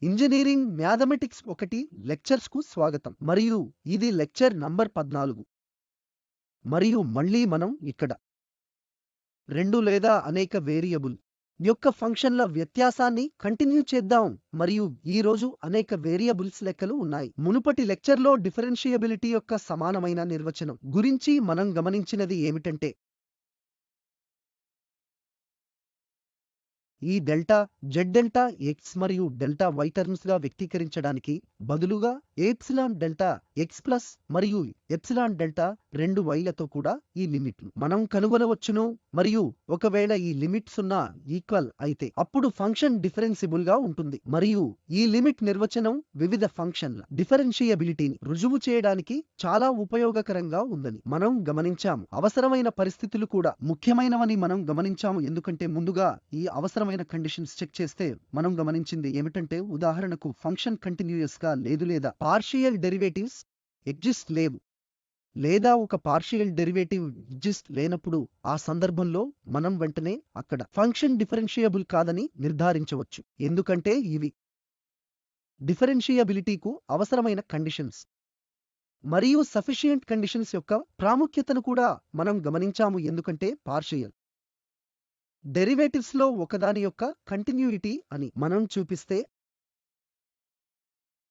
Engineering mathematics 1 లెక్చర్స్కు స్వాగతం. మరియు ఇది లెక్చర్ నంబర్ 14. మరియు మళ్ళీ మనం ఇక్కడ 2 లేదా అనేక వేరియబుల్ యొక్క ఫంక్షన్ల వ్యత్యాసాన్ని కంటిన్యూ చేద్దాం. మరియు ఈ రోజు అనేక వేరియబుల్స్ లెక్కలు ఉన్నాయి. మునుపటి లెక్చర్లో డిఫరెన్షియబిలిటీ యొక్క సమానమైన నిర్వచనం గురించి మనం గమనించినది ఏమిటంటే ఈ డెల్టా జెడ్ డెల్టా ఎక్స్ మరియు డెల్టా వై టర్మ్స్ గా వ్యక్తీకరించడానికి బదులుగా ఎప్సిలాన్ డెల్టా ఎక్స్ ప్లస్ మరియు ఎప్సిలాన్ డెల్టా 2 వైలతో కూడా ఈ లిమిట్ మనం కనుగొనవచ్చును. మరియు ఒకవేళ ఈ లిమిట్ 0 ఈక్వల్ అయితే అప్పుడు ఫంక్షన్ డిఫరెన్సిబుల్ గా ఉంటుంది. మరియు ఈ లిమిట్ నిర్వచనం వివిధ ఫంక్షన్ల డిఫరెన్షియబిలిటీని రుజువు చేయడానికి చాలా ఉపయోగకరంగా ఉందని మనం గమనించాము. అవసరమైన పరిస్థితులు కూడా ముఖ్యమైనవని మనం గమనించాము. ఎందుకంటే ముందుగా ఈ అవసరమైన కండిషన్స్ చెక్ చేస్తే మనం గమనించింది ఏమిటంటే ఉదాహరణకు ఫంక్షన్ కంటిన్యూయస్ గా లేదు లేదా పార్షియల్ డెరివేటివ్స్ ఎగ్జిస్ట్ లేవు లేదా ఒక పార్షియల్ డెరివేటివ్ ఎగ్జిస్ట్ లేనప్పుడు ఆ సందర్భంలో మనం వెంటనే అక్కడ ఫంక్షన్ డిఫరెన్షియబుల్ కాదని నిర్ధారించవచ్చు. ఎందుకంటే ఇవి డిఫరెన్షియబిలిటీకు అవసరమైన కండిషన్స్ మరియు సఫిషియంట్ కండిషన్స్ యొక్క ప్రాముఖ్యతను కూడా మనం గమనించాము. ఎందుకంటే పార్షియల్ డెరివేటివ్స్ లో ఒకదాని యొక్క కంటిన్యూయిటీ అని మనం చూపిస్తే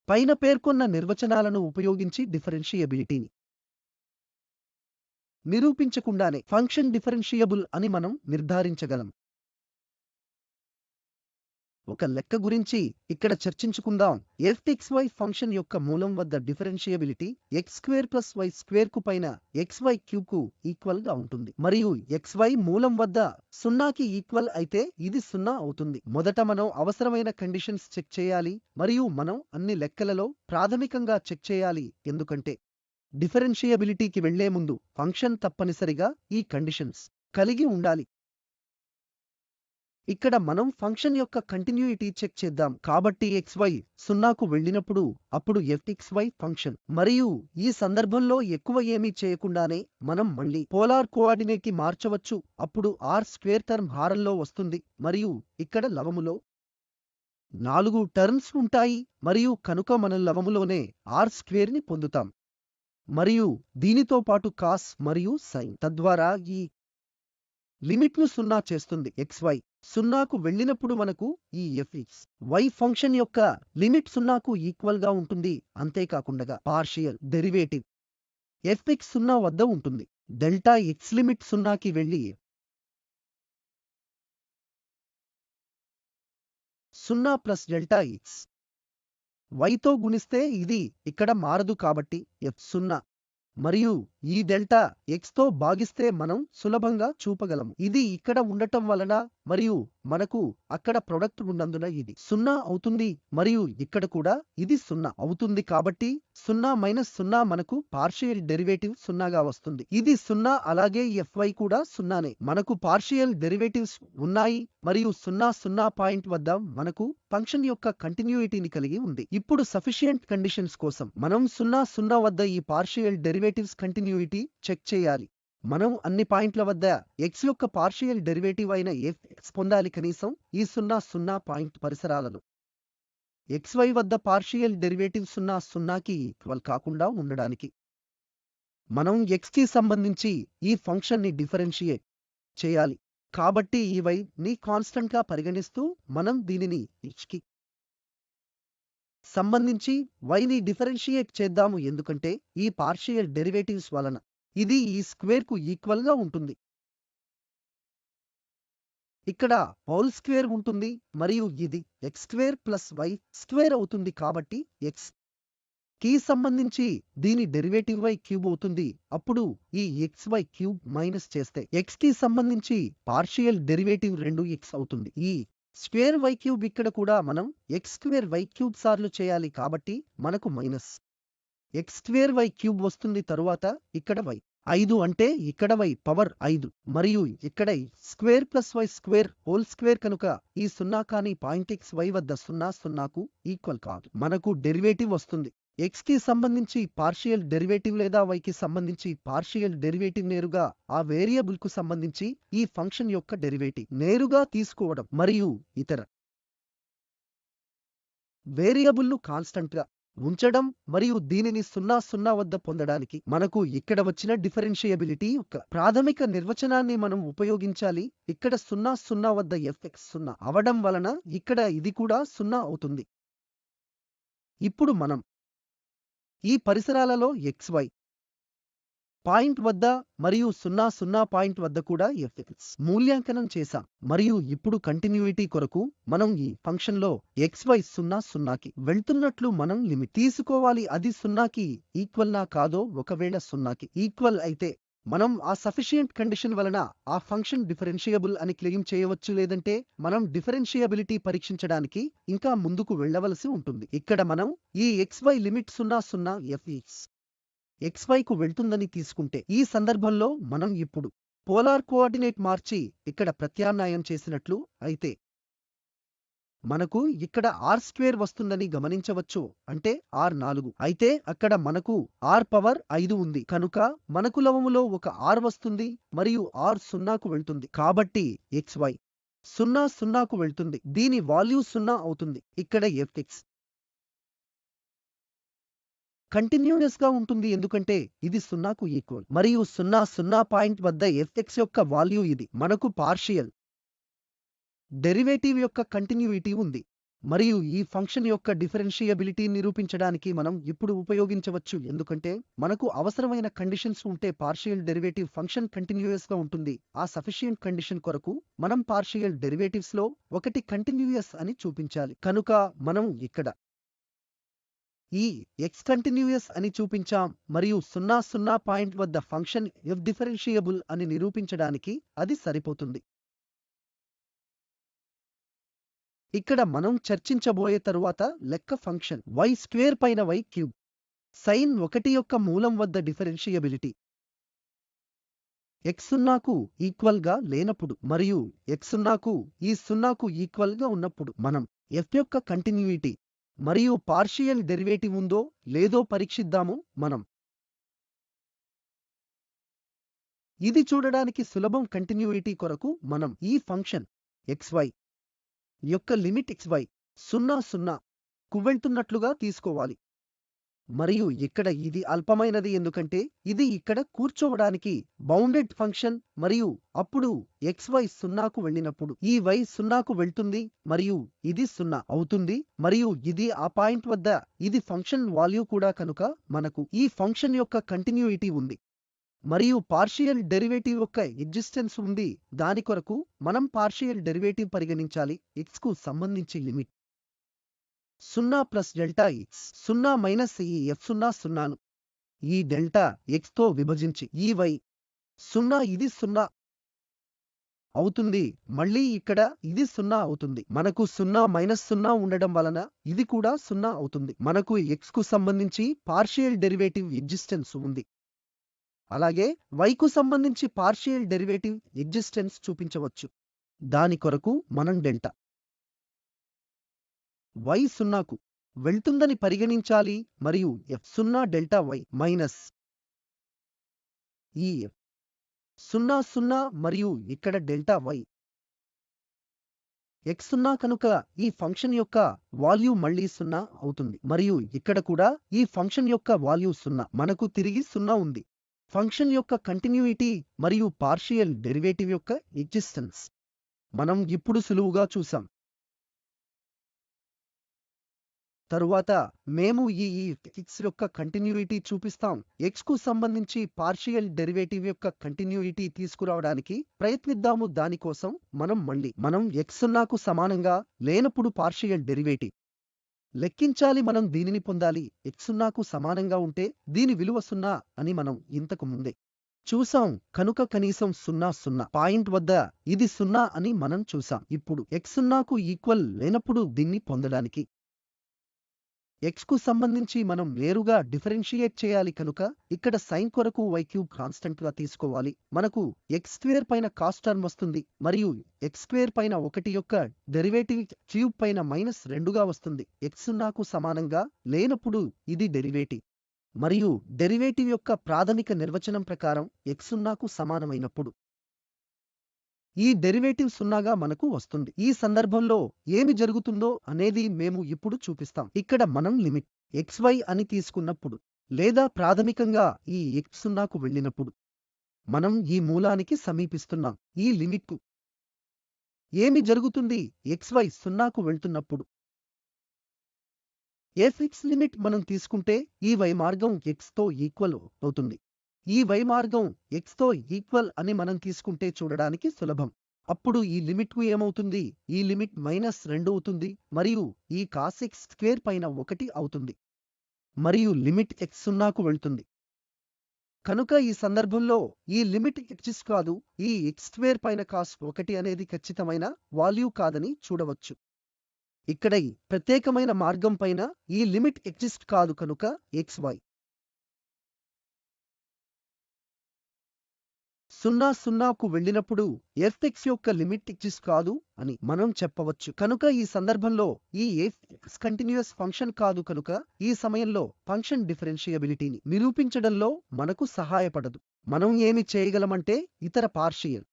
పైన పేర్కొన్న నిర్వచనాలను ఉపయోగించి డిఫరెన్షియబిలిటీని నిరూపించకుండానే ఫంక్షన్ డిఫరెన్షియబుల్ అని మనం నిర్ధారించగలం. ఒక లెక్క గురించి ఇక్కడ చర్చించుకుందాం. fxy ఫంక్షన్ యొక్క మూలం వద్ద డిఫరెన్షియబిలిటీ x² + y² కు పైన xy³ కు ఈక్వల్ గా ఉంటుంది. మరియు xy మూలం వద్ద 0కి ఈక్వల్ అయితే ఇది 0 అవుతుంది. మొదట మనం అవసరమైన కండిషన్స్ చెక్ చేయాలి మరియు మనం అన్ని లెక్కలలో ప్రాథమికంగా చెక్ చేయాలి. ఎందుకంటే డిఫరెన్షియబిలిటీకి వెళ్లే ముందు ఫంక్షన్ తప్పనిసరిగా ఈ కండిషన్స్ కలిగి ఉండాలి. ఇక్కడ మనం ఫంక్షన్ యొక్క కంటిన్యూయిటీ చెక్ చేద్దాం. కాబట్టి xy 0కు వెళ్ళినప్పుడు అప్పుడు fxy ఫంక్షన్ మరియు ఈ సందర్భంలో ఎక్కువ ఏమీ చేయకుండానే మనం మళ్ళీ పోలార్ కోఆర్డినేట్ కి మార్చవచ్చు. అప్పుడు r² టర్మ్ హారంలో వస్తుంది మరియు ఇక్కడ లవములో 4 టర్మ్స్ ఉంటాయి మరియు కనుక మనం లవములోనే r² ని పొందుతాం మరియు దీనితో పాటు కాస్ మరియు సైన్. తద్వారా ఈ లిమిట్ ను 0 చేస్తుంది. xy 0కు వెళ్ళినప్పుడు మనకు ఈ fxy ఫంక్షన్ యొక్క లిమిట్ 0కు ఈక్వల్ గా ఉంటుంది. అంతేకాకుండా పార్షియల్ డెరివేటివ్ fx 0 వద్ద ఉంటుంది. డెల్టా x లిమిట్ 0కి వెళ్ళి 0 ప్లస్ డెల్టా x yతో గుణిస్తే ఇది ఇక్కడ మారదు. కాబట్టి f0 మరియు ఈ డెల్టా x తో భాగిస్తే మనం సులభంగా చూపగలము. ఇది ఇక్కడ ఉండటం వలన మరియు మనకు అక్కడ ప్రొడక్ట్ ఉన్నందున ఇది 0 అవుతుంది మరియు ఇక్కడ కూడా ఇది 0 అవుతుంది. కాబట్టి 0 - 0 మనకు పార్షియల్ డెరివేటివ్ 0గా వస్తుంది. ఇది 0 అలాగే fy కూడా 0నే. మనకు పార్షియల్ డెరివేటివ్స్ ఉన్నాయి మరియు 0 పాయింట్ వద్ద మనకు ఫంక్షన్ యొక్క కంటిన్యూయిటీని కలిగి ఉంది. ఇప్పుడు సఫిషియంట్ కండిషన్స్ కోసం మనం 0 వద్ద ఈ పార్షియల్ డెరివేటివ్స్ కంటిన్యూయిటీ చెక్ చేయాలి. మనం అన్ని పాయింట్ల వద్ద x యొక్క పార్షియల్ డెరివేటివ్ అయిన fx పొందాలి. కనీసం ఈ 0 పాయింట్ పరిసరాలలో xy వద్ద పార్షియల్ డెరివేటివ్ 0కి ఈక్వల్ కాకుండా ఉండడానికి మనం x కి సంబంధించి ఈ ఫంక్షన్ ని డిఫరెన్షియేట్ చేయాలి. కాబట్టి ఈ y ని కాన్స్టెంట్ గా పరిగణిస్తూ మనం దీనిని x కి సంబంధించి y ని డిఫరెన్షియేట్ చేద్దాము. ఎందుకంటే ఈ పార్షియల్ డెరివేటివ్స్ వలన ఇది ఈ స్క్వేర్ కు ఈక్వల్ గా ఉంటుంది. ఇక్కడ హోల్ స్క్వేర్ ఉంటుంది మరియు ఇది x² + y² అవుతుంది. కాబట్టి x కి సంబంధించి దీని డెరివేటివ్ y³ అవుతుంది. అప్పుడు ఈ xy³ మైనస్ చేస్తే x కి సంబంధించి పార్షియల్ డెరివేటివ్ 2x అవుతుంది. ఈ స్క్వేర్ y³ ఇక్కడ కూడా మనం x² y³ సార్లు చేయాలి. కాబట్టి మనకు మైనస్ x² y³ వస్తుంది. తరువాత ఇక్కడ y 5 అంటే ఇక్కడ y పవర్ 5 మరియు ఇక్కడ square plus y² whole square కనుక ఈ 0 కాని పాయింట్ xy వద్ద 0కు ఈక్వల్ కాదు. మనకు డెరివేటివ్ వస్తుంది. x కి సంబంధించి పార్షియల్ డెరివేటివ్ లేదా y కి సంబంధించి పార్షియల్ డెరివేటివ్ నేరుగా ఆ వేరియబుల్ కు సంబంధించి ఈ ఫంక్షన్ యొక్క డెరివేటివ్ నేరుగా తీసుకోవడం మరియు ఇతర వేరియబుల్ను కాన్స్టంట్గా ఉంచడం మరియు దీనిని 0 వద్ద పొందడానికి మనకు ఇక్కడ వచ్చిన డిఫరెన్షియబిలిటీ యొక్క ప్రాథమిక నిర్వచనాన్ని మనం ఉపయోగించాలి. ఇక్కడ 0 వద్ద fx 0 అవడం వలన ఇక్కడ ఇది కూడా 0 అవుతుంది. ఇప్పుడు మనం ఈ పరిసరాలలో xy పాయింట్ వద్ద మరియు 0 పాయింట్ వద్ద కూడా fx మూల్యాంకనం చేశాం. మరియు ఇప్పుడు కంటిన్యూయిటీ కొరకు మనం ఈ ఫంక్షన్లో xy 0కి వెళ్తున్నట్లు మనం లిమిట్ తీసుకోవాలి. అది 0కి ఈక్వల్ నా కాదో, ఒకవేళ 0కి ఈక్వల్ అయితే మనం ఆ సఫిషియెంట్ కండిషన్ వలన ఆ ఫంక్షన్ డిఫరెన్షియబుల్ అని క్లెయిమ్ చేయవచ్చు. లేదంటే మనం డిఫరెన్షియబిలిటీ పరీక్షించడానికి ఇంకా ముందుకు వెళ్ళవలసి ఉంటుంది. ఇక్కడ మనం ఈ xy లిమిట్ 0 fx xyకు వెళ్తుందని తీసుకుంటే ఈ సందర్భంలో మనం ఇప్పుడు పోలార్ కోఆర్డినేట్ మార్చి ఇక్కడ ప్రత్యామ్నాయం చేసినట్లు అయితే మనకు ఇక్కడ r² వస్తుందని గమనించవచ్చు. అంటే r4 అయితే అక్కడ మనకు r⁵ ఉంది కనుక మనకు లవములో ఒక r వస్తుంది మరియు r 0కు వెళ్తుంది. కాబట్టి xy 0కు వెళ్తుంది. దీని వాల్యూ 0 అవుతుంది. ఇక్కడ fx కంటిన్యూయస్ గా ఉంటుంది ఎందుకంటే ఇది 0కు ఈక్వల్ మరియు 0 పాయింట్ వద్ద fx యొక్క వాల్యూ ఇది. మనకు పార్షియల్ డెరివేటివ్ యొక్క కంటిన్యూయిటీ ఉంది మరియు ఈ ఫంక్షన్ యొక్క డిఫరెన్షియబిలిటీ నిరూపించడానికి మనం ఇప్పుడు ఉపయోగించవచ్చు. ఎందుకంటే మనకు అవసరమైన కండిషన్స్ ఉంటే పార్షియల్ డెరివేటివ్ ఫంక్షన్ కంటిన్యూయస్ గా ఉంటుంది. ఆ సఫిషియెంట్ కండిషన్ కొరకు మనం పార్షియల్ డెరివేటివ్స్ లో ఒకటి కంటిన్యూయస్ అని చూపించాలి. కనుక మనం ఇక్కడ ఈ x కంటిన్యూయస్ అని చూపించాం మరియు 0 పాయింట్ వద్ద ఫంక్షన్ f డిఫరెన్షియబుల్ అని నిరూపించడానికి అది సరిపోతుంది. ఇక్కడ మనం చర్చించబోయే తరువాత లెక్క ఫంక్షన్ y² పైన y³ sin 1 యొక్క మూలం వద్ద డిఫరెన్షియబిలిటీ x 0కు ఈక్వల్ గా లేనప్పుడు మరియు x 0కు ఈ 0కు ఈక్వల్ గా ఉన్నప్పుడు మనం f యొక్క కంటిన్యూయిటీ మరియు పార్షియల్ డెరివేటివ్ ఉందో లేదో పరీక్షిద్దాము. మనం ఇది చూడడానికి సులభం. కంటిన్యూయిటీ కొరకు మనం ఈ ఫంక్షన్ xy యొక్క లిమిట్ xy 0కు వెళ్తున్నట్లుగా తీసుకోవాలి. మరియు ఇక్కడ ఇది అల్పమైనది ఎందుకంటే ఇది ఇక్కడ కూర్చోవడానికి బౌండెడ్ ఫంక్షన్ మరియు అప్పుడు xy 0కు వెళ్ళినప్పుడు ఈ y 0కు వెళ్తుంది మరియు ఇది 0 అవుతుంది మరియు ఇది ఆ పాయింట్ వద్ద ఇది ఫంక్షన్ వాల్యూ కూడా కనుక మనకు ఈ ఫంక్షన్ యొక్క కంటిన్యూయిటీ ఉంది మరియు పార్షియల్ డెరివేటివ్ యొక్క ఎగ్జిస్టెన్స్ ఉంది. దాని కొరకు మనం పార్షియల్ డెరివేటివ్ పరిగణించాలి. x కు సంబంధించి limit 0 plus delta x 0 minus ఈ f0 0ను ఈ డెల్టా x తో విభజించి ఈ y 0 ఇది 0 అవుతుంది. మళ్ళీ ఇక్కడ ఇది 0 అవుతుంది. మనకు 0 మైనస్ 0 ఉండడం వలన ఇది కూడా 0 అవుతుంది. మనకు x కు సంబంధించి పార్షియల్ డెరివేటివ్ ఎగ్జిస్టెన్స్ ఉంది. అలాగే y కు సంబంధించి పార్షియల్ డెరివేటివ్ ఎగ్జిస్టెన్స్ చూపించవచ్చు. దాని కొరకు మనం డెల్టా y 0కు వెళ్తుందని పరిగణించాలి మరియు f0 డెల్టా y మైనస్ ఈ f0 0 మరియు ఇక్కడ డెల్టా y x0 కనుక ఈ ఫంక్షన్ యొక్క వాల్యూ మళ్ళీ 0 అవుతుంది మరియు ఇక్కడ కూడా ఈ ఫంక్షన్ యొక్క వాల్యూ 0. మనకు తిరిగి 0 ఉంది. ఫంక్షన్ యొక్క కంటిన్యూయిటీ మరియు పార్షియల్ డెరివేటివ్ యొక్క ఎగ్జిస్టెన్స్ మనం ఇప్పుడు సులువుగా చూసాం. తరువాత మేము ఈ x యొక్క కంటిన్యూయిటీ చూపిస్తాం. x కు సంబంధించి పార్షియల్ డెరివేటివ్ యొక్క కంటిన్యూయిటీ తీసుకురావడానికి ప్రయత్నిద్దాము. దానికోసం మనం x0కు సమానంగా లేనప్పుడు పార్షియల్ డెరివేటివ్ లెక్కించాలి. మనం దీనిని పొందాలి. x0కు సమానంగా ఉంటే దీని విలువ 0 అని మనం ఇంతకు ముందే చూసాం కనుక కనీసం 0 పాయింట్ వద్ద ఇది 0 అని మనం చూసాం. ఇప్పుడు x0కు ఈక్వల్ లేనప్పుడు దీన్ని పొందడానికి x కు సంబంధించి మనం నేరుగా డిఫరెన్షియేట్ చేయాలి కనుక ఇక్కడ సైన్ కొరకు y³ కాన్స్టెంట్ గా తీసుకోవాలి. మనకు x² పైన కాస్ టర్మ్ వస్తుంది మరియు x² పైన 1 యొక్క డెరివేటివ్ క్యూబ్ పైన -2గా వస్తుంది. x0కు సమానంగా లేనప్పుడు ఇది డెరివేటివ్ మరియు డెరివేటివ్ యొక్క ప్రాథమిక నిర్వచనం ప్రకారం x0కు సమానమైనప్పుడు ఈ డెరివేటివ్ సున్నాగా మనకు వస్తుంది. ఈ సందర్భంలో ఏమి జరుగుతుందో అనేది మేము ఇప్పుడు చూపిస్తాం. ఇక్కడ మనం లిమిట్ xy అని తీసుకున్నప్పుడు లేదా ప్రాథమికంగా ఈ x సున్నాకు వెళ్ళినప్పుడు మనం ఈ మూలానికి సమీపిస్తున్నాం. ఈ లిమిట్కు ఏమి జరుగుతుంది xy సున్నాకు వెళ్తున్నప్పుడు? fx లిమిట్ మనం తీసుకుంటే ఈ y మార్గం x తో ఈక్వల్ అవుతుంది. ఈ y మార్గం x తో ఈక్వల్ అని మనం తీసుకుంటే చూడడానికి సులభం. అప్పుడు ఈ లిమిట్కు ఏమవుతుంది? ఈ లిమిట్ -2 అవుతుంది మరియు ఈ cos x స్క్వేర్ పైన 1 అవుతుంది మరియు లిమిట్ x సున్నాకు వెళ్తుంది. కనుక ఈ సందర్భంలో ఈ లిమిట్ ఎగ్జిస్ట్ కాదు. ఈ x స్క్వేర్ పైన cos 1 అనేది ఖచ్చితమైన వాల్యూ కాదని చూడవచ్చు. ఇక్కడ ఈ ప్రత్యేకమైన మార్గం పైన ఈ లిమిట్ ఎగ్జిస్ట్ కాదు కనుక xy 0కు వెళ్ళినప్పుడు fx యొక్క లిమిట్ ఎగ్జిస్ట్ కాదు అని మనం చెప్పవచ్చు. కనుక ఈ సందర్భంలో ఈ fx కంటిన్యూయస్ ఫంక్షన్ కాదు కనుక ఈ సమయంలో ఫంక్షన్ డిఫరెన్షియబిలిటీని నిరూపించడంలో మనకు సహాయపడదు. మనం ఏమి చేయగలమంటే ఇతర పార్షియల్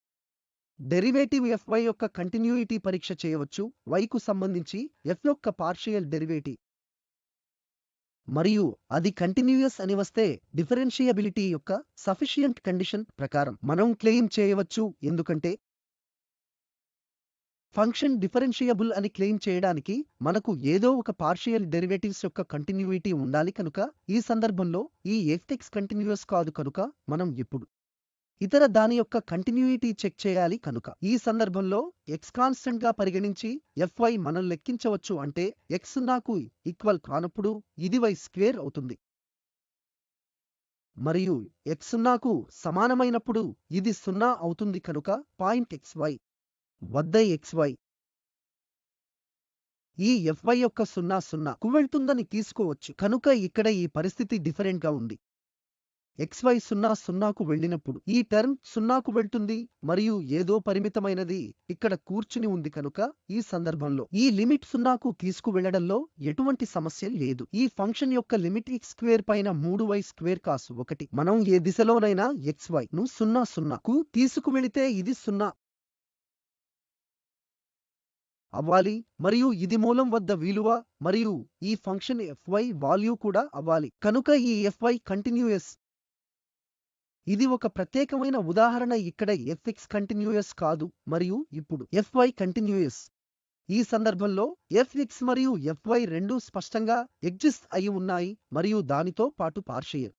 డెరివేటివ్ fy యొక్క కంటిన్యూయిటీ పరీక్ష చేయవచ్చు. y కు సంబంధించి f యొక్క పార్షియల్ డెరివేటివ్ మరియు అది కంటిన్యూయస్ అని వస్తే డిఫరెన్షియబిలిటీ యొక్క సఫిషియంట్ కండిషన్ ప్రకారం మనం క్లెయిమ్ చేయవచ్చు. ఎందుకంటే ఫంక్షన్ డిఫరెన్షియబుల్ అని క్లెయిమ్ చేయడానికి మనకు ఏదో ఒక పార్షియల్ డెరివేటివ్స్ యొక్క కంటిన్యూయిటీ ఉండాలి. కనుక ఈ సందర్భంలో ఈ fx కంటిన్యూయస్ కాదు కనుక మనం ఇప్పుడు ఇతర దాని యొక్క కంటిన్యూయిటీ చెక్ చేయాలి. కనుక ఈ సందర్భంలో x కాన్స్టెంట్ గా పరిగణించి fy మనం లెక్కించవచ్చు. అంటే x సున్నాకు ఈక్వల్ కానప్పుడు ఇది y స్క్వేర్ అవుతుంది మరియు x సున్నాకు సమానమైనప్పుడు ఇది 0 అవుతుంది. కనుక పాయింట్ xy వద్ద xy ఈ fy యొక్క 0కు వెళ్తుందని తీసుకోవచ్చు. కనుక ఇక్కడ ఈ పరిస్థితి డిఫరెంట్ గా ఉంది. xy 0కు వెళ్ళినప్పుడు ఈ టర్మ్ 0కు వెళ్తుంది మరియు ఏదో పరిమితమైనది ఇక్కడ కూర్చుని ఉంది. కనుక ఈ సందర్భంలో ఈ లిమిట్ 0కు తీసుకువెళ్లడంలో ఎటువంటి సమస్య లేదు. ఈ ఫంక్షన్ యొక్క లిమిట్ x స్క్వేర్ పైన 3y స్క్వేర్ cos 1 మనం ఏ దిశలోనైనా xy ను 0కు తీసుకువెళితే ఇది 0 అవ్వాలి మరియు ఇది మూలం వద్ద విలువ మరియు ఈ ఫంక్షన్ fy వాల్యూ కూడా అవ్వాలి. కనుక ఈ fy కంటిన్యూయస్. ఇది ఒక ప్రత్యేకమైన ఉదాహరణ. ఇక్కడ fx కంటిన్యూయస్ కాదు మరియు ఇప్పుడు fy కంటిన్యూయస్. ఈ సందర్భంలో fx మరియు fy రెండూ స్పష్టంగా ఎగ్జిస్ట్ అయి ఉన్నాయి మరియు దానితో పాటు partial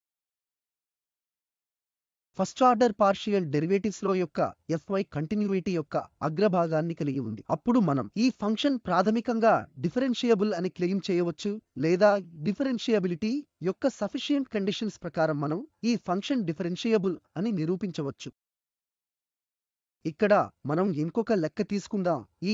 first order partial derivatives లో యొక్క fy కంటిన్యూయిటీ యొక్క అగ్రభాగాన్ని కలిగి ఉంది. అప్పుడు మనం ఈ ఫంక్షన్ ప్రాథమికంగా డిఫరెన్షియబుల్ అని క్లెయిమ్ చేయవచ్చు లేదా డిఫరెన్షియబిలిటీ యొక్క సఫిషియంట్ కండిషన్స్ ప్రకారం మనం ఈ ఫంక్షన్ డిఫరెన్షియబుల్ అని నిరూపించవచ్చు. ఇక్కడ మనం ఇంకొక లెక్క తీసుకుందాం. ఈ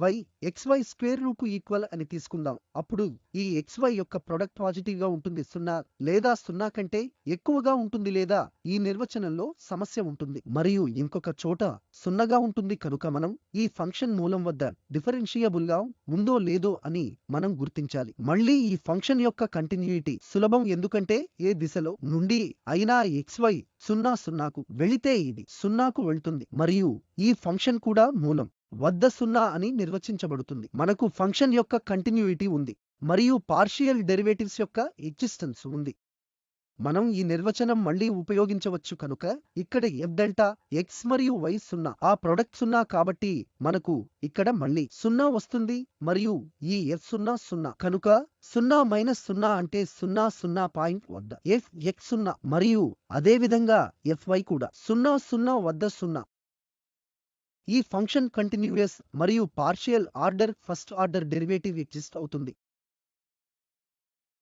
fy xy స్క్వేర్ రూట్ కు ఈక్వల్ అని తీసుకుందాం. అప్పుడు ఈ xy యొక్క ప్రొడక్ట్ పాజిటివ్ గా ఉంటుంది 0 లేదా 0 కంటే ఎక్కువగా ఉంటుంది లేదా ఈ నిర్వచనంలో సమస్య ఉంటుంది మరియు ఇంకొక చోట 0గా ఉంటుంది. కనుక మనం ఈ ఫంక్షన్ మూలం వద్ద డిఫరెన్షియబుల్ గా ఉందో లేదో అని మనం గుర్తించాలి. మళ్ళీ ఈ ఫంక్షన్ యొక్క కంటిన్యూయిటీ సులభం ఎందుకంటే ఏ దిశలో నుండి అయినా xy 0కు వెళితే ఇది 0కు వెళ్తుంది మరియు ఈ ఫంక్షన్ కూడా మూలం వద్ద 0 అని నిర్వచించబడుతుంది. మనకు ఫంక్షన్ యొక్క కంటిన్యూయిటీ ఉంది మరియు పార్షియల్ డెరివేటివ్స్ యొక్క ఎగ్జిస్టెన్స్ ఉంది. మనం ఈ నిర్వచనం మళ్ళీ ఉపయోగించవచ్చు. కనుక ఇక్కడ f డెల్టా x మరియు y 0 ఆ ప్రొడక్ట్ 0 కాబట్టి మనకు ఇక్కడ మళ్ళీ 0 వస్తుంది మరియు ఈ f 0 కనుక 0 - 0 అంటే 0 0 పాయింట్ వద్ద fx 0 మరియు అదే విధంగా fy కూడా 0 0 వద్ద 0. ఈ ఫంక్షన్ కంటిన్యూయస్ మరియు partial order first order derivative exist అవుతుంది.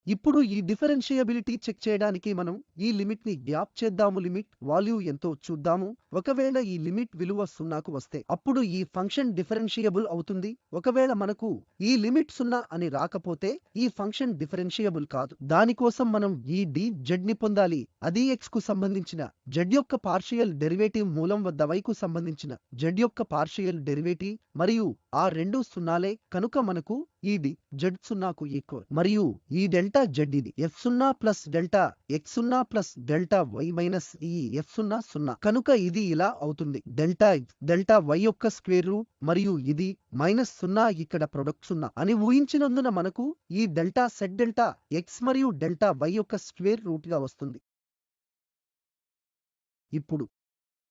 ఇప్పుడు ఈ డిఫరెన్షియబిలిటీ చెక్ చేయడానికి మనం ఈ లిమిట్ ని గ్యాప్ చేద్దాము. లిమిట్ వాల్యూ ఎంతో చూద్దాము. ఒకవేళ ఈ లిమిట్ విలువ 0కు వస్తే అప్పుడు ఈ ఫంక్షన్ డిఫరెన్షియబుల్ అవుతుంది. ఒకవేళ మనకు ఈ లిమిట్ 0 అని రాకపోతే ఈ ఫంక్షన్ డిఫరెన్షియబుల్ కాదు. దానికోసం మనం ఈ dz ని పొందాలి. అది x కు సంబంధించిన z యొక్క పార్షియల్ డెరివేటివ్ మూలం వద్ద y కు సంబంధించిన z యొక్క పార్షియల్ డెరివేటివ్ మరియు ఆ రెండు 0లే. కనుక మనకు ఈ d జెడ్ సున్నాకు ఈక్వల్ మరియు ఈ డెల్టా జెడ్ ఇది f0 plus delta x0 plus delta y minus ఈ f0 0 కనుక ఇది ఇలా అవుతుంది డెల్టా y యొక్క స్క్వేర్ రూట్ మరియు ఇది మైనస్ 0 ఇక్కడ ప్రొడక్ట్ 0 అని ఊహించినందున మనకు ఈ డెల్టా సెట్ డెల్టా x మరియు డెల్టా y యొక్క స్క్వేర్ రూట్ గా వస్తుంది. ఇప్పుడు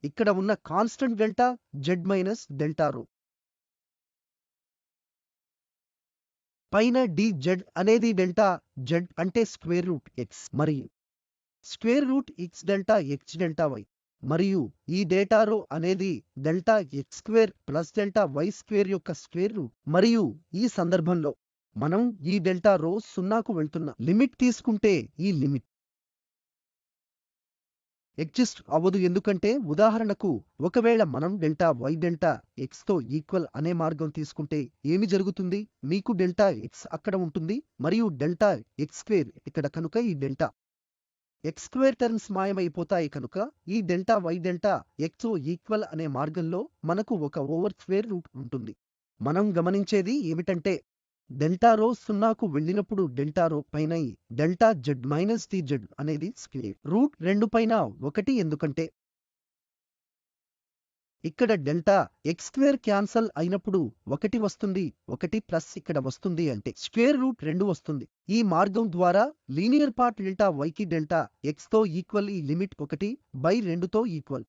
ఇక్కడ ఉన్న constant delta Z minus delta రో పైన dz అనేది డెల్టా z అంటే స్క్వేర్ రూట్ x మరియు square root x delta y మరియు ఈ డేటా రో అనేది delta x square plus delta y square యొక్క స్క్వేర్ రూట్ మరియు ఈ సందర్భంలో మనం ఈ డెల్టా రో 0కు వెళ్తున్న లిమిట్ తీసుకుంటే ఈ లిమిట్ ఎగ్జిస్ట్ అవ్వదు. ఎందుకంటే ఉదాహరణకు ఒకవేళ మనం డెల్టా y డెల్టా x తో ఈక్వల్ అనే మార్గం తీసుకుంటే ఏమి జరుగుతుంది? మీకు డెల్టా x అక్కడ ఉంటుంది మరియు డెల్టా x స్క్వేర్ ఇక్కడ కనుక ఈ డెల్టా x స్క్వేర్ టర్మ్స్ మాయమైపోతాయి. కనుక ఈ డెల్టా y డెల్టా x తో ఈక్వల్ అనే మార్గంలో మనకు ఒక ఓవర్ స్క్వేర్ రూట్ ఉంటుంది. మనం గమనించేది ఏమిటంటే డెల్టా రో 0కు వెళ్ళినప్పుడు డెల్టా రో పైన డెల్టా జెడ్ మైనస్ dz అనేది స్క్వేర్ రూట్ 2 పైన 1 ఎందుకంటే ఇక్కడ డెల్టా x స్క్వేర్ క్యాన్సల్ అయినప్పుడు 1 వస్తుంది. 1 ప్లస్ ఇక్కడ వస్తుంది అంటే స్క్వేర్ రూట్ 2 వస్తుంది. ఈ మార్గం ద్వారా లీనియర్ పార్ట్ డెల్టా y కి డెల్టా x తో ఈక్వల్ ఈ లిమిట్ 1/2 తో ఈక్వల్.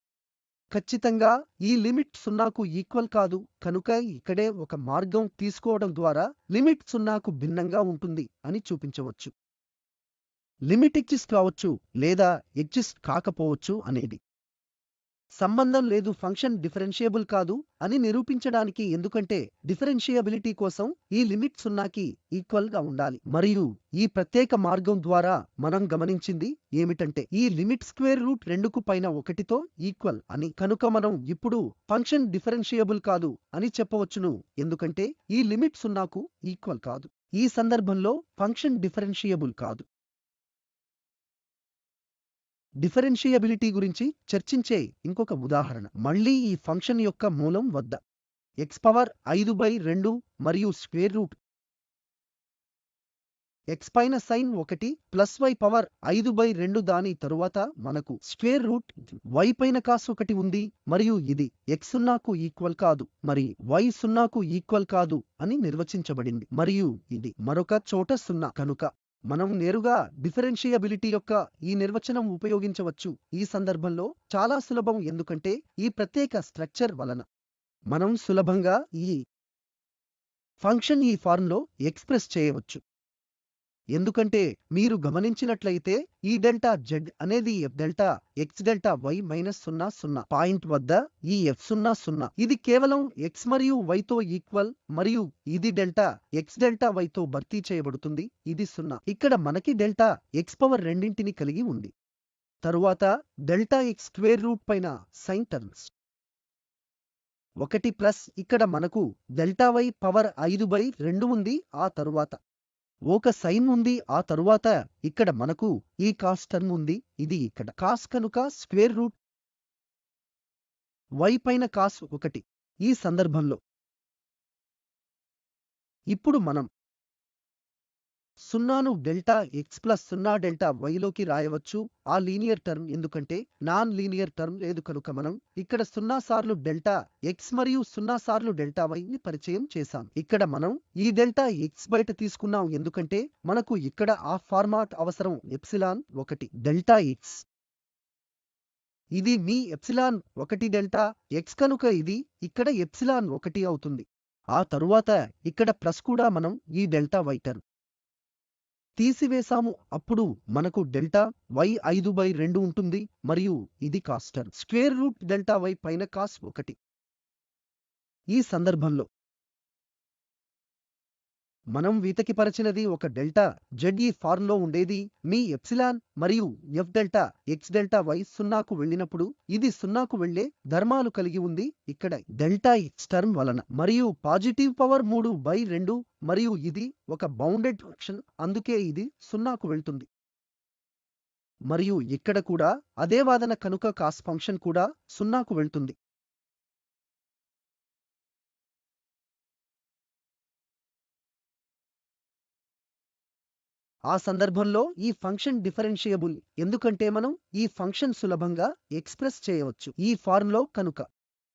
ఖచ్చితంగా ఈ లిమిట్ 0కు ఈక్వల్ కాదు. కనుక ఇక్కడే ఒక మార్గం తీసుకోవడం ద్వారా లిమిట్ 0కు భిన్నంగా ఉంటుంది అని చూపించవచ్చు. లిమిట్ ఎగ్జిస్ట్ కావచ్చు లేదా ఎగ్జిస్ట్ కాకపోవచ్చు అనేది సంబంధం లేదు. ఫంక్షన్ డిఫరెన్షియబుల్ కాదు అని నిరూపించడానికి, ఎందుకంటే డిఫరెన్షియబిలిటీ కోసం ఈ లిమిట్ 0కి ఈక్వల్ గా ఉండాలి. మరియు ఈ ప్రత్యేక మార్గం ద్వారా మనం గమనించింది ఏమిటంటే ఈ లిమిట్ స్క్వేర్ రూట్ 2కు పైన 1తో ఈక్వల్ అని. కనుక మనం ఇప్పుడు ఫంక్షన్ డిఫరెన్షియబుల్ కాదు అని చెప్పవచ్చును, ఎందుకంటే ఈ లిమిట్ 0కు ఈక్వల్ కాదు. ఈ సందర్భంలో ఫంక్షన్ డిఫరెన్షియబుల్ కాదు. డిఫరెన్షియబిలిటీ గురించి చర్చించే ఇంకొక ఉదాహరణ మళ్ళీ ఈ ఫంక్షన్ యొక్క మూలం వద్ద x⁴ మరియు స్క్వేర్ రూట్ x పైన సైన్ 1 ప్లస్ y⁴ దాని తరువాత మనకు స్క్వేర్ రూట్ y పైన కాస్ 1 ఉంది మరియు ఇది x 0కు ఈక్వల్ కాదు మరి y 0కు ఈక్వల్ కాదు అని నిర్వచించబడింది మరియు ఇది మరొక చోట 0. కనుక మనం నేరుగా డిఫరెన్షియబిలిటీ యొక్క ఈ నిర్వచనం ఉపయోగించవచ్చు. ఈ సందర్భంలో చాలా సులభం, ఎందుకంటే ఈ ప్రత్యేక స్ట్రక్చర్ వలన మనం సులభంగా ఈ ఫంక్షన్ ఈ ఫార్మ్లో ఎక్స్ప్రెస్ చేయవచ్చు. ఎందుకంటే మీరు గమనించినట్లయితే ఈ డెల్టా జెడ్ అనేది f delta x delta y minus 0 point వద్ద ఈ f0 0 ఇది కేవలం x మరియు y తో ఈక్వల్ మరియు ఇది డెల్టా x డెల్టా y తో భర్తీ చేయబడుతుంది. ఇది 0. ఇక్కడ మనకి డెల్టా x పవర్ రెండింటిని కలిగి ఉంది. తరువాత డెల్టా x స్క్వేర్ రూట్ పైన సైన్ టర్మ్స్ 1 ప్లస్ ఇక్కడ మనకు డెల్టా y పవర్ 5/2 ఉంది. ఆ తరువాత ఒక సైన్ ఉంది. ఆ తరువాత ఇక్కడ మనకు ఈ కాస్ టర్మ్ ఉంది. ఇది ఇక్కడ కాస్ కనుక స్క్వేర్ రూట్ y పైన కాస్ 1. ఈ సందర్భంలో ఇప్పుడు మనం 0ను delta x plus 0 delta y లోకి రాయవచ్చు. ఆ లీనియర్ టర్మ్, ఎందుకంటే నాన్ లీనియర్ టర్మ్ లేదు కనుక మనం ఇక్కడ 0 సార్లు డెల్టా x మరియు 0 సార్లు డెల్టా y ని పరిచయం చేశాం. ఇక్కడ మనం ఈ డెల్టా x బయట తీసుకున్నాం, ఎందుకంటే మనకు ఇక్కడ ఆ ఫార్మాట్ అవసరం. ఎప్సిలాన్ 1 డెల్టా x ఇది మీ ఎప్సిలాన్ 1 డెల్టా x కనుక ఇది ఇక్కడ ఎప్సిలాన్ 1 అవుతుంది. ఆ తరువాత ఇక్కడ ప్లస్ కూడా మనం ఈ డెల్టా y టర్మ్ తీసివేశాము. అప్పుడు మనకు డెల్టా y 5/2 ఉంటుంది మరియు ఇది cos term square root delta y పైన కాస్ 1. ఈ సందర్భంలో మనం వీతకిపరచినది ఒక డెల్టా జెడ్. ఈ ఫార్మ్లో ఉండేది మీ ఎప్సిలాన్ మరియు f delta x delta y 0కు వెళ్ళినప్పుడు ఇది 0కు వెళ్లే ధర్మాలు కలిగి ఉంది ఇక్కడ డెల్టా x టర్మ్ వలన మరియు పాజిటివ్ పవర్ 3/2 మరియు ఇది ఒక బౌండెడ్ ఫంక్షన్, అందుకే ఇది 0కు వెళ్తుంది. మరియు ఇక్కడ కూడా అదే వాదన కనుక కాస్ ఫంక్షన్ కూడా 0కు వెళ్తుంది. ఆ సందర్భంలో ఈ ఫంక్షన్ డిఫరెన్షియబుల్, ఎందుకంటే మనం ఈ ఫంక్షన్ సులభంగా ఎక్స్ప్రెస్ చేయవచ్చు ఈ ఫార్మ్లో కనుక.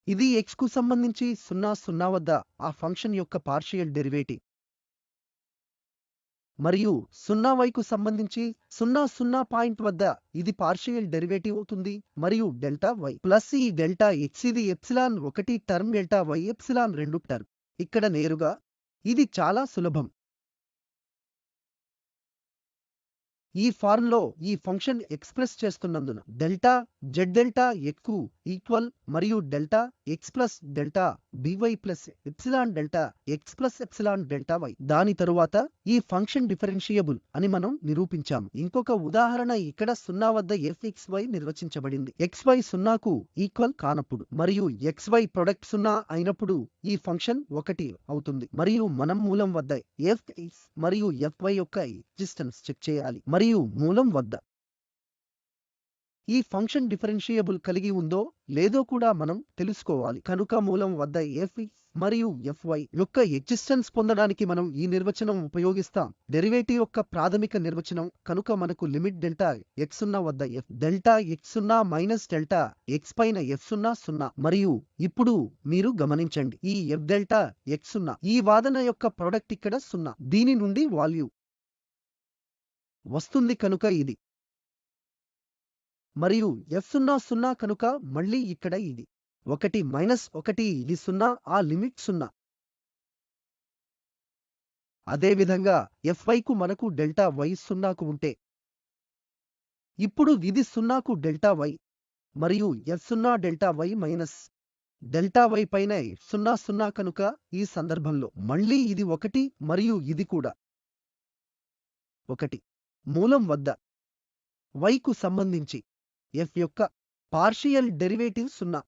ఇది x కు సంబంధించి 0 వద్ద ఆ ఫంక్షన్ యొక్క పార్షియల్ డెరివేటివ్, మరియు 0y కు సంబంధించి 0 పాయింట్ వద్ద ఇది పార్షియల్ డెరివేటివ్ అవుతుంది, మరియు డెల్టా y ప్లస్ ఈ డెల్టా x ఇది epsilon 1 term delta y epsilon 2 term. ఇక్కడ నేరుగా ఇది చాలా సులభం. ఈ ఫార్మ్లో ఈ ఫంక్షన్ ఎక్స్ప్రెస్ చేస్తున్నందున delta z delta x equal మరియు delta x plus delta by plus epsilon delta x plus epsilon delta y. దాని తరువాత ఈ ఫంక్షన్ డిఫరెన్షియబుల్ అని మనం నిరూపించాము. ఇంకొక ఉదాహరణ ఇక్కడ 0 వద్ద fxy నిర్వచించబడింది. xy 0కు ఈక్వల్ కానప్పుడు మరియు xy ప్రొడక్ట్ 0 అయినప్పుడు ఈ ఫంక్షన్ 1 అవుతుంది, మరియు మనం మూలం వద్ద fx మరియు fy యొక్క ఎగ్జిస్టెన్స్ చెక్ చేయాలి, మరియు మూలం వద్ద ఈ ఫంక్షన్ డిఫరెన్షియబుల్ కలిగి ఉందో లేదో కూడా మనం తెలుసుకోవాలి. కనుక మూలం వద్ద fx మరియు fy యొక్క ఎగ్జిస్టెన్స్ పొందడానికి మనం ఈ నిర్వచనం ఉపయోగిస్తాం, డెరివేటివ్ యొక్క ప్రాథమిక నిర్వచనం. కనుక మనకు లిమిట్ డెల్టా x0 వద్ద f delta x0 minus delta x పైన f0 0. మరియు ఇప్పుడు మీరు గమనించండి, ఈ f డెల్టా x0 ఈ వాదన యొక్క ప్రొడక్ట్ ఇక్కడ 0, దీని నుండి వాల్యూ వస్తుంది కనుక ఇది, మరియు f0 0 కనుక మళ్ళీ ఇక్కడ ఇది 1 మైనస్ 1 ఇది 0, ఆ లిమిట్ 0. అదేవిధంగా fy కు మనకు డెల్టా y 0కు ఉంటే ఇప్పుడు ఇది 0కు డెల్టా y, మరియు f0 delta y minus delta y పైన 0 0 కనుక ఈ సందర్భంలో మళ్ళీ ఇది 1 మరియు ఇది కూడా 1. మూలం వద్ద y కు సంబంధించి f యొక్క పార్షియల్ డెరివేటివ్ 0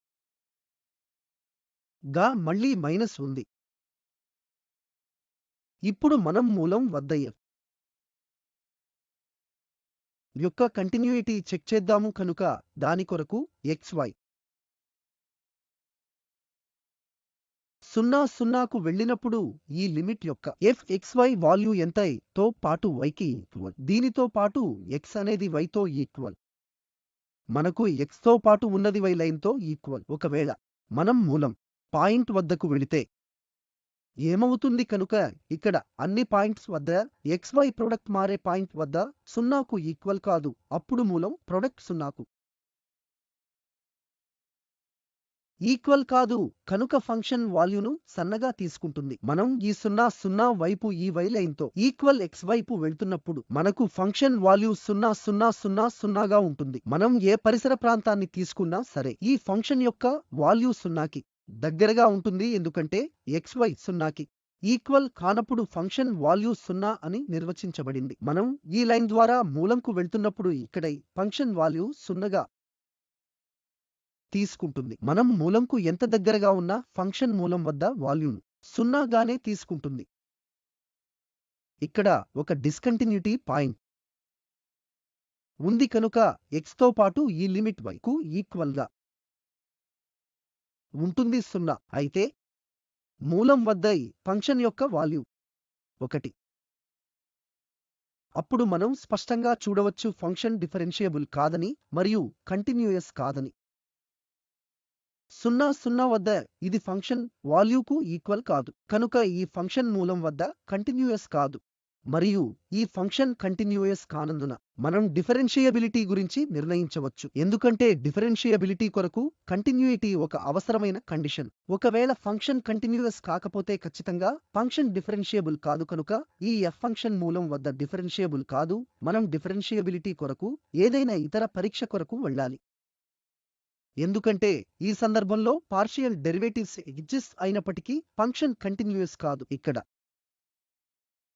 గా మళ్ళీ మైనస్ ఉంది. ఇప్పుడు మనం మూలం వద్ద f యొక్క కంటిన్యూయిటీ చెక్ చేద్దాము కనుక దాని కొరకు xy 0 వెళ్ళినప్పుడు ఈ లిమిట్ యొక్క fxy వాల్యూ ఎంత తో పాటు y కి ఈక్వల్, దీనితో పాటు x అనేది y తో ఈక్వల్, మనకు x తో పాటు ఉన్నది y లైన్తో ఈక్వల్. ఒకవేళ మనం మూలం పాయింట్ వద్దకు వెళితే ఏమవుతుంది కనుక ఇక్కడ అన్ని పాయింట్స్ వద్ద xy ప్రొడక్ట్ మారే పాయింట్ వద్ద 0కు ఈక్వల్ కాదు, అప్పుడు మూలం ప్రొడక్ట్ 0కు ఈక్వల్ కాదు కనుక ఫంక్షన్ వాల్యూను సన్నగా తీసుకుంటుంది. మనం ఈ 0 వైపు ఈ y లైన్తో ఈక్వల్ x వైపు వెళ్తున్నప్పుడు మనకు ఫంక్షన్ వాల్యూ 0 ఉంటుంది. మనం ఏ పరిసర ప్రాంతాన్ని తీసుకున్నా సరే ఈ ఫంక్షన్ యొక్క వాల్యూ 0కి దగ్గరగా ఉంటుంది, ఎందుకంటే xy 0కి ఈక్వల్ కానప్పుడు ఫంక్షన్ వాల్యూ 0 అని నిర్వచించబడింది. మనం ఈ లైన్ ద్వారా మూలంకు వెళ్తున్నప్పుడు ఇక్కడ ఫంక్షన్ వాల్యూ 0గా తీసుకుంటుంది. మనం మూలంకు ఎంత దగ్గరగా ఉన్నా ఫంక్షన్ మూలం వద్ద వాల్యూను 0గానే తీసుకుంటుంది. ఇక్కడ ఒక డిస్కంటిన్యూటీ పాయింట్ ఉంది కనుక x తో పాటు ఈ లిమిట్ y కు ఈక్వల్ గా ఉంటుంది 0. అయితే మూలం వద్ద ఈ ఫంక్షన్ యొక్క వాల్యూ 1. అప్పుడు మనం స్పష్టంగా చూడవచ్చు ఫంక్షన్ డిఫరెన్షియబుల్ కాదని మరియు కంటిన్యూయస్ కాదని. 0 వద్ద ఇది ఫంక్షన్ వాల్యూకు ఈక్వల్ కాదు కనుక ఈ ఫంక్షన్ మూలం వద్ద కంటిన్యూయస్ కాదు, మరియు ఈ ఫంక్షన్ కంటిన్యూయస్ కానందున మనం డిఫరెన్షియబిలిటీ గురించి నిర్ణయించవచ్చు, ఎందుకంటే డిఫరెన్షియబిలిటీ కొరకు కంటిన్యూయిటీ ఒక అవసరమైన కండిషన్. ఒకవేళ ఫంక్షన్ కంటిన్యూయస్ కాకపోతే ఖచ్చితంగా ఫంక్షన్ డిఫరెన్షియబుల్ కాదు కనుక ఈ f ఫంక్షన్ మూలం వద్ద డిఫరెన్షియబుల్ కాదు. మనం డిఫరెన్షియబిలిటీ కొరకు ఏదైనా ఇతర పరీక్ష కొరకు వెళ్ళాలి, ఎందుకంటే ఈ సందర్భంలో పార్షియల్ డెరివేటివ్స్ ఎగ్జిస్ట్ అయినప్పటికీ ఫంక్షన్ కంటిన్యూయస్ కాదు. ఇక్కడ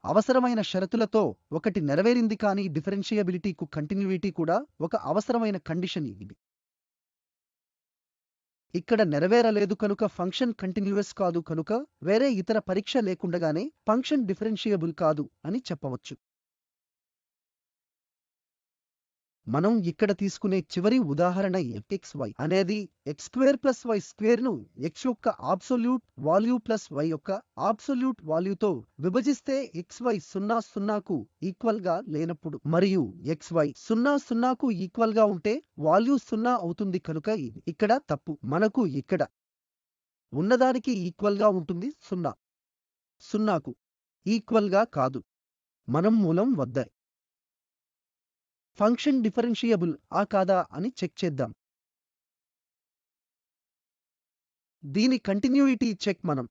అవసరమైన షరతులతో ఒకటి నెరవేరింది, కానీ డిఫరెన్షియబిలిటీకు కంటిన్యూయిటీ కూడా ఒక అవసరమైన కండిషన్. ఇది ఇక్కడ నెరవేరలేదు కనుక ఫంక్షన్ కంటిన్యూయస్ కాదు, కనుక వేరే ఇతర పరీక్ష లేకుండగానే ఫంక్షన్ డిఫరెన్షియబుల్ కాదు అని చెప్పవచ్చు. మనం ఇక్కడ తీసుకునే చివరి ఉదాహరణ fxy అనేది x² + y² ను x యొక్క అబ్సొల్యూట్ వాల్యూ ప్లస్ y యొక్క అబ్సొల్యూట్ వాల్యూతో విభజిస్తే xy 0,0కు ఈక్వల్ గా లేనప్పుడు మరియు xy 0,0కు ఈక్వల్ గా ఉంటే వాల్యూ 0 అవుతుంది కనుక ఇది ఇక్కడ తప్పు. మనకు ఇక్కడ ఉన్నదానికి ఈక్వల్ గా ఉంటుంది 0. 0కు ఈక్వల్ గా కాదు. మనం మూలం వద్ద ఫంక్షన్ డిఫరెన్షియబుల్ ఆ కాదా అని చెక్ చేద్దాం. దీని కంటిన్యూయిటీ చెక్ మనం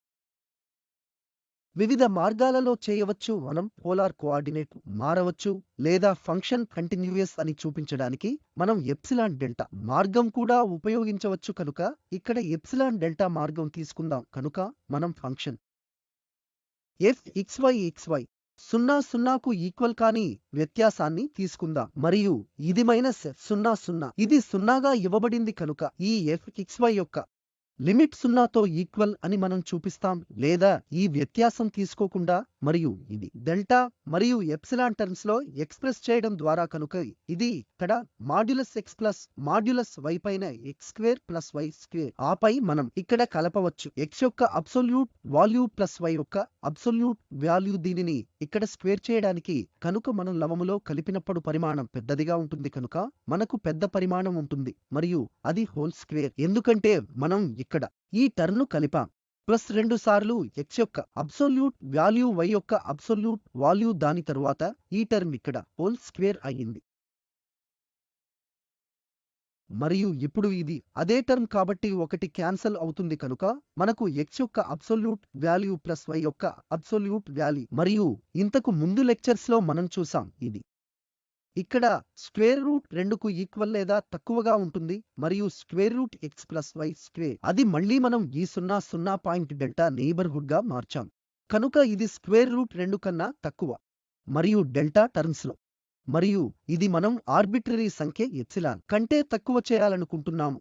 వివిధ మార్గాలలో చేయవచ్చు. మనం పోలార్ కోఆర్డినేట్ మారవచ్చు లేదా ఫంక్షన్ కంటిన్యూయస్ అని చూపించడానికి మనం ఎప్సిలాన్ డెల్టా మార్గం కూడా ఉపయోగించవచ్చు కనుక ఇక్కడ ఎప్సిలాన్ డెల్టా మార్గం తీసుకుందాం. కనుక మనం ఫంక్షన్ fxy 0,0కు ఈక్వల్ కాని వ్యత్యాసాన్ని తీసుకుందాం మరియు ఇది -0,0 ఇది 0గా ఇవ్వబడింది కనుక ఈ fxy యొక్క లిమిట్ 0తో ఈక్వల్ అని మనం చూపిస్తాం లేదా ఈ వ్యత్యాసం తీసుకోకుండా మరియు ఇది డెల్టా మరియు ఎప్సిలాన్ టర్మ్స్ లో ఎక్స్ప్రెస్ చేయడం ద్వారా కనుక ఇది ఇక్కడ modulus x plus modulus y పైన x² + y². ఆపై మనం ఇక్కడ కలపవచ్చు x యొక్క అబ్సొల్యూట్ వాల్యూ ప్లస్ y యొక్క అబ్సొల్యూట్ వాల్యూ. దీనిని ఇక్కడ స్క్వేర్ చేయడానికి కనుక మనం లవములో కలిపినప్పుడు పరిమాణం పెద్దదిగా ఉంటుంది కనుక మనకు పెద్ద పరిమాణం ఉంటుంది మరియు అది హోల్ స్క్వేర్. ఎందుకంటే మనం ఇక్కడ ఈ టర్మ్ ను కలిపాం ప్లస్ 2 సార్లు x యొక్క అబ్సొల్యూట్ వాల్యూ y యొక్క అబ్సొల్యూట్ వాల్యూ దాని తరువాత ఈ టర్మ్ ఇక్కడ హోల్ స్క్వేర్ అయ్యింది. మరియు ఇప్పుడు ఇది అదే టర్మ్ కాబట్టి ఒకటి క్యాన్సల్ అవుతుంది కనుక మనకు x యొక్క అబ్సొల్యూట్ వాల్యూ ప్లస్ y యొక్క అబ్సొల్యూట్ వాల్యూ. మరియు ఇంతకు ముందు లెక్చర్స్ లో మనం చూసాం ఇది ఇక్కడ √2కు ఈక్వల్ లేదా తక్కువగా ఉంటుంది మరియు √x + y². అది మళ్ళీ మనం ఈ 0,0 పాయింట్ డెల్టా నైబర్హుడ్ గా మార్చాం కనుక ఇది √2 కన్నా తక్కువ మరియు డెల్టా టర్మ్స్ లో మరియు ఇది మనం ఆర్బిట్రరీ సంఖ్య ఎప్సిలాన్ కంటే తక్కువ చేయాలనుకుంటున్నాము.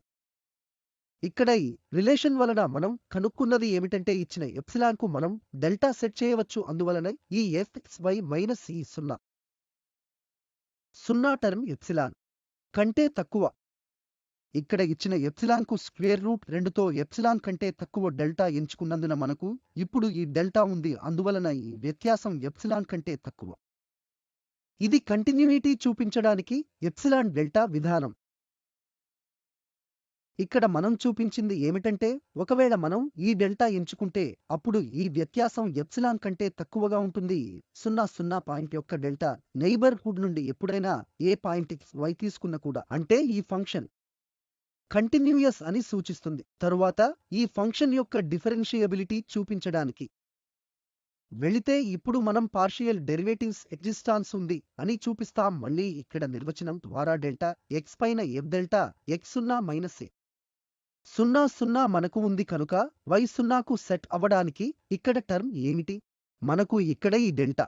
ఇక్కడ ఈ రిలేషన్ వలన మనం కనుక్కున్నది ఏమిటంటే ఇచ్చిన ఎప్సిలాన్ కు మనం డెల్టా సెట్ చేయవచ్చు. అందువలన ఈ fxy - ఈ 0 టర్మ్ ఎప్సిలాన్ కంటే తక్కువ. ఇక్కడ ఇచ్చిన ఎప్సిలాన్ కు √2తో ఎప్సిలాన్ కంటే తక్కువ డెల్టా ఎంచుకున్నందున మనకు ఇప్పుడు ఈ డెల్టా ఉంది. అందువలన ఈ వ్యత్యాసం ఎప్సిలాన్ కంటే తక్కువ. ఇది కంటిన్యూయిటీ చూపించడానికి ఎప్సిలాన్ డెల్టా విధానం. ఇక్కడ మనం చూపించింది ఏమిటంటే ఒకవేళ మనం ఈ డెల్టా ఎంచుకుంటే అప్పుడు ఈ వ్యత్యాసం ఎప్సిలాన్ కంటే తక్కువగా ఉంటుంది. 0,0 పాయింట్ యొక్క డెల్టా నైబర్హుడ్ నుండి ఎప్పుడైనా ఏ పాయింట్ y తీసుకున్న కూడా అంటే ఈ ఫంక్షన్ కంటిన్యూయస్ అని సూచిస్తుంది. తరువాత ఈ ఫంక్షన్ యొక్క డిఫరెన్షియబిలిటీ చూపించడానికి వెళితే ఇప్పుడు మనం పార్షియల్ డెరివేటివ్స్ ఎగ్జిస్టాన్స్ ఉంది అని చూపిస్తాం. మళ్ళీ ఇక్కడ నిర్వచనం ద్వారా డెల్టా x పైన f డెల్టా x0 - a 0,0 మనకు ఉంది కనుక y 0కు సెట్ అవ్వడానికి ఇక్కడ టర్మ్ ఏమిటి? మనకు ఇక్కడ ఈ డెల్టా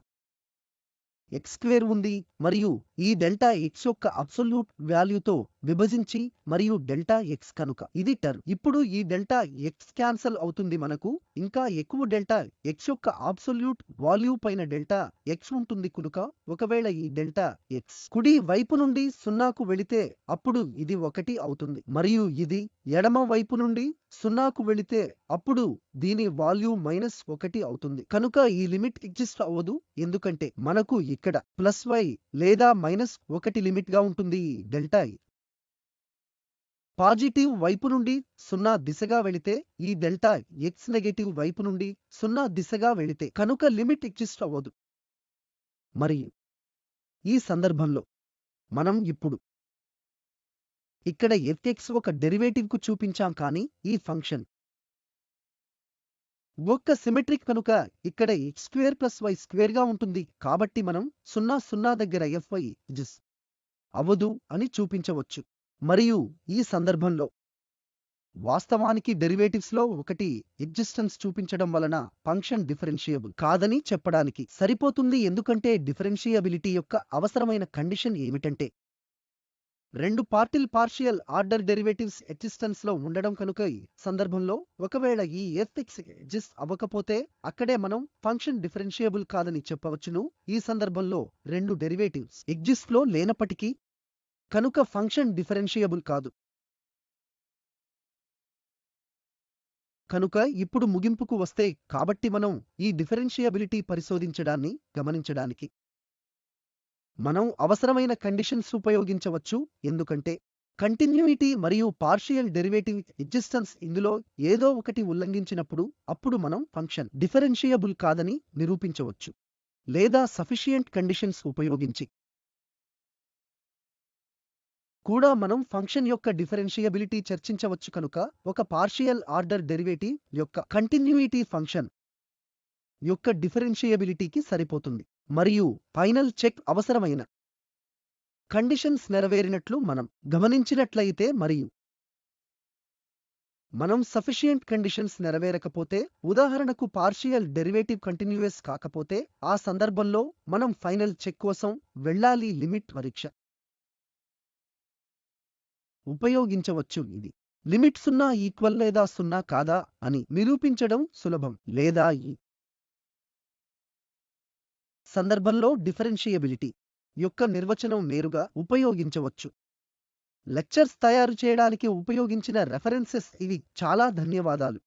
x² ఉంది మరియు ఈ డెల్టా x యొక్క అబ్సొల్యూట్ వాల్యూతో విభజించి మరియు డెల్టా x కనుక ఇది టర్మ్. ఇప్పుడు ఈ డెల్టా x క్యాన్సల్ అవుతుంది. మనకు ఇంకా ఎక్కువ డెల్టా x యొక్క అబ్సొల్యూట్ వాల్యూ పైన డెల్టా x ఉంటుంది కనుక ఒకవేళ ఈ డెల్టా x కుడి వైపు నుండి 0కు వెళితే అప్పుడు ఇది 1 అవుతుంది మరియు ఇది ఎడమ వైపు నుండి 0కు వెళితే అప్పుడు దీని వాల్యూ -1 అవుతుంది. కనుక ఈ లిమిట్ ఎగ్జిస్ట్ అవ్వదు ఎందుకంటే మనకు ఇక్కడ +y లేదా -1 లిమిట్ గా ఉంటుంది. డెల్టా పాజిటివ్ వైపు నుండి 0 దిశగా వెళితే ఈ డెల్టా x నెగటివ్ వైపు నుండి 0 దిశగా వెళితే కనుక లిమిట్ ఎగ్జిస్ట్ అవ్వదు. మరియు ఈ సందర్భంలో మనం ఇప్పుడు ఇక్కడ fx ఒక డెరివేటివ్ కు చూపించాం కానీ ఈ ఫంక్షన్ ఒక్క సిమెట్రిక్ కనుక ఇక్కడ x² + y² గా ఉంటుంది. కాబట్టి మనం 0,0 దగ్గర fy ఎగ్జిస్ట్ అవ్వదు అని చూపించవచ్చు. మరియు ఈ సందర్భంలో వాస్తవానికి డెరివేటివ్స్ లో ఒకటి ఎగ్జిస్టెన్స్ చూపించడం వలన ఫంక్షన్ డిఫరెన్షియబుల్ కాదని చెప్పడానికి సరిపోతుంది. ఎందుకంటే డిఫరెన్షియబిలిటీ యొక్క అవసరమైన కండిషన్ ఏమిటంటే రెండు పార్షియల్ ఆర్డర్ డెరివేటివ్స్ ఎగ్జిస్టెన్స్ లో ఉండడం కనుక ఈ సందర్భంలో ఒకవేళ ఈ fx ఎగ్జిస్ట్ అవ్వకపోతే అక్కడే మనం ఫంక్షన్ డిఫరెన్షియబుల్ కాదని చెప్పవచ్చును. ఈ సందర్భంలో రెండు డెరివేటివ్స్ ఎగ్జిస్ట్ లో లేనప్పటికీ కనుక ఫంక్షన్ డిఫరెన్షియబుల్ కాదు. కనుక ఇప్పుడు ముగింపుకు వస్తే కాబట్టి మనం ఈ డిఫరెన్షియబిలిటీ పరిశోధించడాన్ని గమనించడానికి మనం అవసరమైన కండిషన్స్ ఉపయోగించవచ్చు, ఎందుకంటే కంటిన్యూయిటీ మరియు పార్షియల్ డెరివేటివ్ ఎగ్జిస్టెన్స్ ఇందులో ఏదో ఒకటి ఉల్లంఘించినప్పుడు అప్పుడు మనం ఫంక్షన్ డిఫరెన్షియబుల్ కాదని నిరూపించవచ్చు, లేదా సఫిషియెంట్ కండిషన్స్ ఉపయోగించి కూడా మనం ఫంక్షన్ యొక్క డిఫరెన్షియబిలిటీ చర్చించవచ్చు. కనుక ఒక పార్షియల్ ఆర్డర్ డెరివేటివ్ యొక్క కంటిన్యూయిటీ ఫంక్షన్ యొక్క డిఫరెన్షియబిలిటీకి సరిపోతుంది, మరియు ఫైనల్ చెక్ అవసరమైన కండిషన్స్ నెరవేరినట్లు మనం గమనించినట్లయితే మరియు మనం సఫిషియెంట్ కండిషన్స్ నెరవేరకపోతే, ఉదాహరణకు పార్షియల్ డెరివేటివ్ కంటిన్యూయస్ కాకపోతే, ఆ సందర్భంలో మనం ఫైనల్ చెక్ కోసం వెళ్ళాలి, లిమిట్ పరీక్ష ఉపయోగించవచ్చు. ఇది లిమిట్ 0 ఈక్వల్ లేదా 0 కాదా అని నిరూపించడం సులభం, లేదా ఈ సందర్భంలో డిఫరెన్షియబిలిటీ యొక్క నిర్వచనం నేరుగా ఉపయోగించవచ్చు. లెక్చర్స్ తయారు చేయడానికి ఉపయోగించిన రెఫరెన్సెస్ ఇవి. చాలా ధన్యవాదాలు.